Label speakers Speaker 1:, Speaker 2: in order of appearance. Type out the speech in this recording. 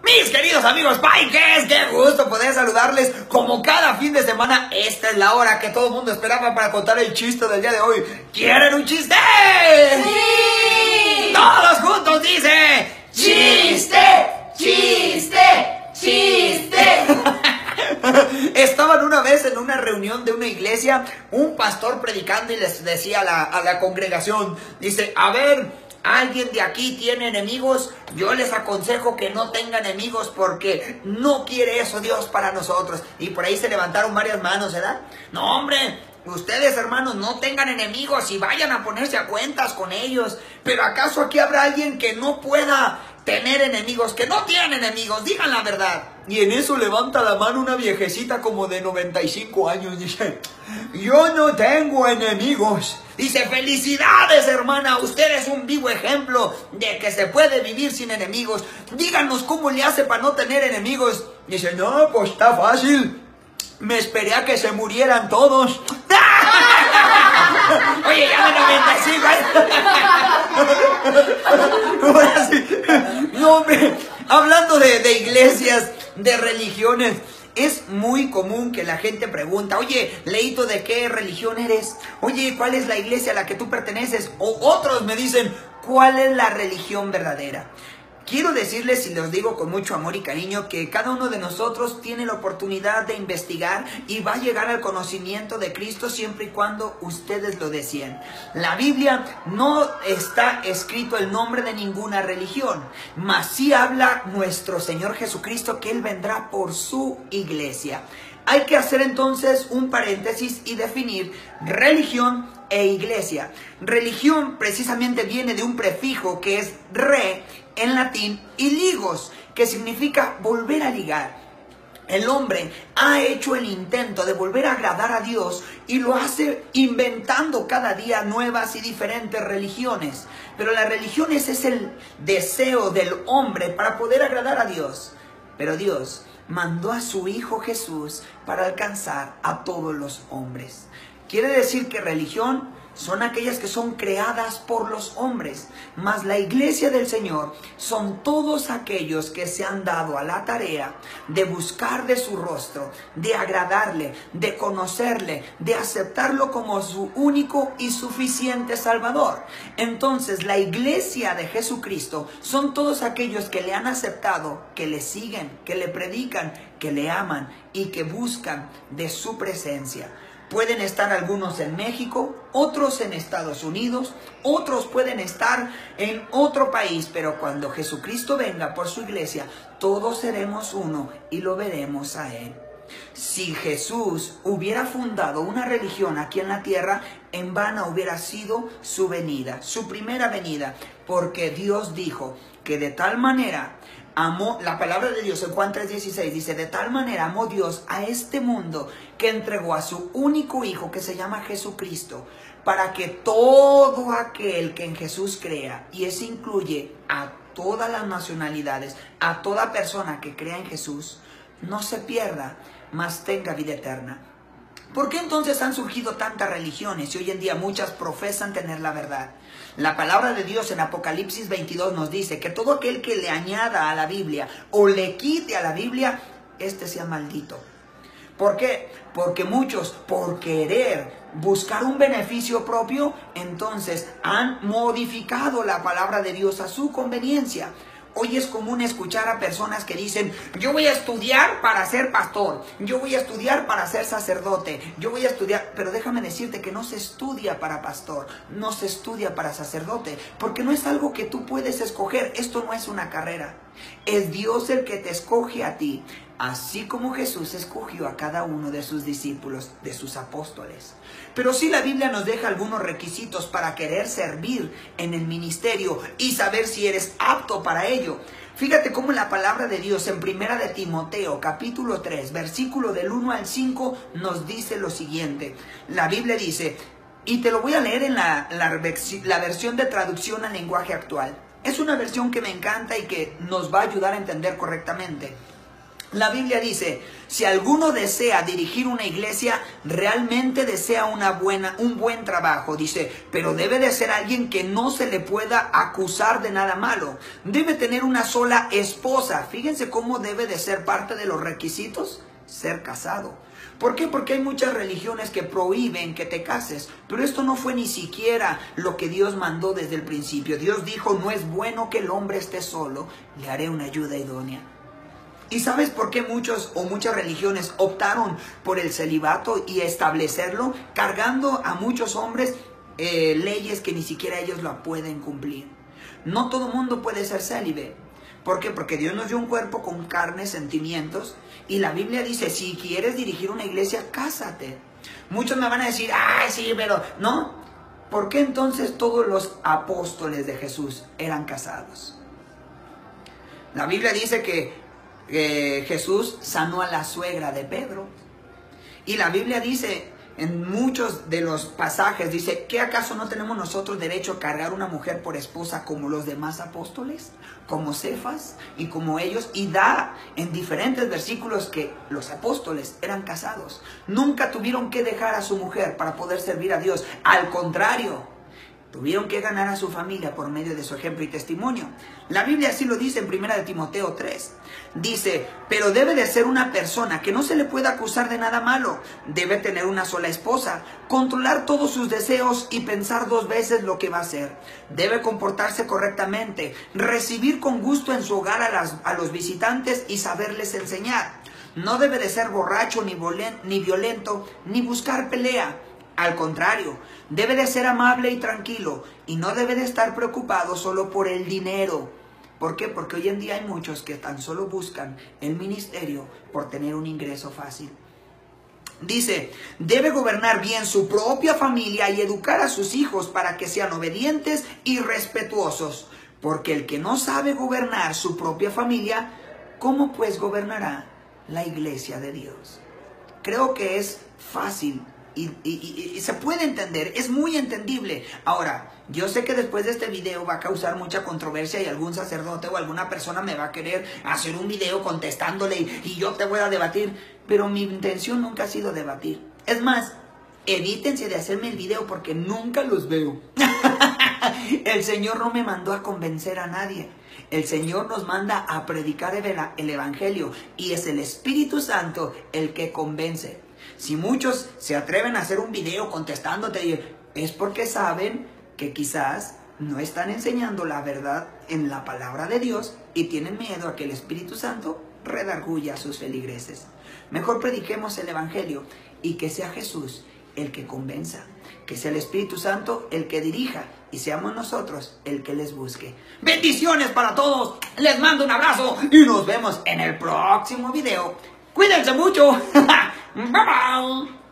Speaker 1: Mis queridos amigos Paikes, qué gusto poder saludarles como cada fin de semana. Esta es la hora que todo el mundo esperaba para contar el chiste del día de hoy. ¿Quieren un chiste?
Speaker 2: ¡Sí!
Speaker 1: Todos juntos dice: ¡chiste! ¡Chiste! ¡Chiste! Estaban una vez en una reunión de una iglesia, un pastor predicando y les decía a la congregación, dice: a ver, ¿alguien de aquí tiene enemigos? Yo les aconsejo que no tengan enemigos porque no quiere eso Dios para nosotros. Y por ahí se levantaron varias manos, ¿verdad? No, hombre, ustedes, hermanos, no tengan enemigos y vayan a ponerse a cuentas con ellos. Pero ¿acaso aquí habrá alguien que no pueda tener enemigos, que no tienen enemigos? Digan la verdad. Y en eso levanta la mano una viejecita como de 95 años. Dice: yo no tengo enemigos. Dice: felicidades, hermana, usted es un vivo ejemplo de que se puede vivir sin enemigos. Díganos cómo le hace para no tener enemigos. Dice: no, pues está fácil. Me esperé a que se murieran todos. Oye, ya de 95. Ahora sí. No, hombre, hablando de iglesias, de religiones, es muy común que la gente pregunta: oye, Leito, ¿de qué religión eres? Oye, ¿cuál es la iglesia a la que tú perteneces? O otros me dicen: ¿cuál es la religión verdadera? Quiero decirles, y los digo con mucho amor y cariño, que cada uno de nosotros tiene la oportunidad de investigar y va a llegar al conocimiento de Cristo siempre y cuando ustedes lo deseen. La Biblia no está escrito el nombre de ninguna religión, mas sí habla nuestro Señor Jesucristo que Él vendrá por su iglesia. Hay que hacer entonces un paréntesis y definir religión e iglesia. Religión precisamente viene de un prefijo que es re en latín y ligos, que significa volver a ligar. El hombre ha hecho el intento de volver a agradar a Dios y lo hace inventando cada día nuevas y diferentes religiones. Pero la religión es el deseo del hombre para poder agradar a Dios. Pero Dios mandó a su Hijo Jesús para alcanzar a todos los hombres. Quiere decir que religión son aquellas que son creadas por los hombres, mas la iglesia del Señor son todos aquellos que se han dado a la tarea de buscar de su rostro, de agradarle, de conocerle, de aceptarlo como su único y suficiente Salvador. Entonces la iglesia de Jesucristo son todos aquellos que le han aceptado, que le siguen, que le predican, que le aman y que buscan de su presencia. Pueden estar algunos en México, otros en Estados Unidos, otros pueden estar en otro país, pero cuando Jesucristo venga por su iglesia, todos seremos uno y lo veremos a Él. Si Jesús hubiera fundado una religión aquí en la tierra, en vano hubiera sido su venida, su primera venida, porque Dios dijo que de tal manera amó, la palabra de Dios en Juan 3:16 dice: de tal manera amó Dios a este mundo que entregó a su único Hijo, que se llama Jesucristo, para que todo aquel que en Jesús crea, y eso incluye a todas las nacionalidades, a toda persona que crea en Jesús, no se pierda, mas tenga vida eterna. ¿Por qué entonces han surgido tantas religiones y hoy en día muchas profesan tener la verdad? La palabra de Dios en Apocalipsis 22 nos dice que todo aquel que le añada a la Biblia o le quite a la Biblia, este sea maldito. ¿Por qué? Porque muchos, por querer buscar un beneficio propio, entonces han modificado la palabra de Dios a su conveniencia. Hoy es común escuchar a personas que dicen: yo voy a estudiar para ser pastor, yo voy a estudiar para ser sacerdote, yo voy a estudiar. Pero déjame decirte que no se estudia para pastor, no se estudia para sacerdote, porque no es algo que tú puedes escoger. Esto no es una carrera, es Dios el que te escoge a ti, así como Jesús escogió a cada uno de sus discípulos, de sus apóstoles. Pero sí, la Biblia nos deja algunos requisitos para querer servir en el ministerio y saber si eres apto para ello. Fíjate cómo la palabra de Dios en 1 de Timoteo capítulo 3 versículo del 1 al 5 nos dice lo siguiente. La Biblia dice, y te lo voy a leer en la versión de traducción al lenguaje actual. Es una versión que me encanta y que nos va a ayudar a entender correctamente. La Biblia dice, si alguno desea dirigir una iglesia, realmente desea un buen trabajo, dice, pero debe de ser alguien que no se le pueda acusar de nada malo. Debe tener una sola esposa. Fíjense cómo debe de ser parte de los requisitos, ser casado. ¿Por qué? Porque hay muchas religiones que prohíben que te cases, pero esto no fue ni siquiera lo que Dios mandó desde el principio. Dios dijo, no es bueno que el hombre esté solo, le haré una ayuda idónea. ¿Y sabes por qué muchas religiones optaron por el celibato y establecerlo, cargando a muchos hombres leyes que ni siquiera ellos la pueden cumplir? No todo mundo puede ser célibe. ¿Por qué? Porque Dios nos dio un cuerpo con carne, sentimientos, y la Biblia dice, si quieres dirigir una iglesia, cásate. Muchos me van a decir, ay, sí, pero no. ¿Por qué entonces todos los apóstoles de Jesús eran casados? La Biblia dice que Jesús sanó a la suegra de Pedro. Y la Biblia dice, en muchos de los pasajes, dice, ¿qué acaso no tenemos nosotros derecho a cargar una mujer por esposa como los demás apóstoles? Como Cefas y como ellos. Y da en diferentes versículos que los apóstoles eran casados. Nunca tuvieron que dejar a su mujer para poder servir a Dios. Al contrario, tuvieron que ganar a su familia por medio de su ejemplo y testimonio. La Biblia así lo dice en 1 Timoteo 3. Dice, pero debe de ser una persona que no se le pueda acusar de nada malo. Debe tener una sola esposa, controlar todos sus deseos y pensar 2 veces lo que va a hacer. Debe comportarse correctamente, recibir con gusto en su hogar a los visitantes y saberles enseñar. No debe de ser borracho ni violento, ni buscar pelea. Al contrario, debe de ser amable y tranquilo y no debe de estar preocupado solo por el dinero. ¿Por qué? Porque hoy en día hay muchos que tan solo buscan el ministerio por tener un ingreso fácil. Dice, debe gobernar bien su propia familia y educar a sus hijos para que sean obedientes y respetuosos. Porque el que no sabe gobernar su propia familia, ¿cómo pues gobernará la iglesia de Dios? Creo que es fácil. Y se puede entender, es muy entendible. Ahora, yo sé que después de este video va a causar mucha controversia y algún sacerdote o alguna persona me va a querer hacer un video contestándole y yo te voy a debatir, pero mi intención nunca ha sido debatir. Es más, evítense de hacerme el video porque nunca los veo. El Señor no me mandó a convencer a nadie. El Señor nos manda a predicar el Evangelio y es el Espíritu Santo el que convence. Si muchos se atreven a hacer un video contestándote, es porque saben que quizás no están enseñando la verdad en la palabra de Dios y tienen miedo a que el Espíritu Santo redarguya a sus feligreses. Mejor prediquemos el Evangelio y que sea Jesús el que convenza, que sea el Espíritu Santo el que dirija y seamos nosotros el que les busque. Bendiciones para todos, les mando un abrazo y nos vemos en el próximo video. Cuídense mucho. Bye bye.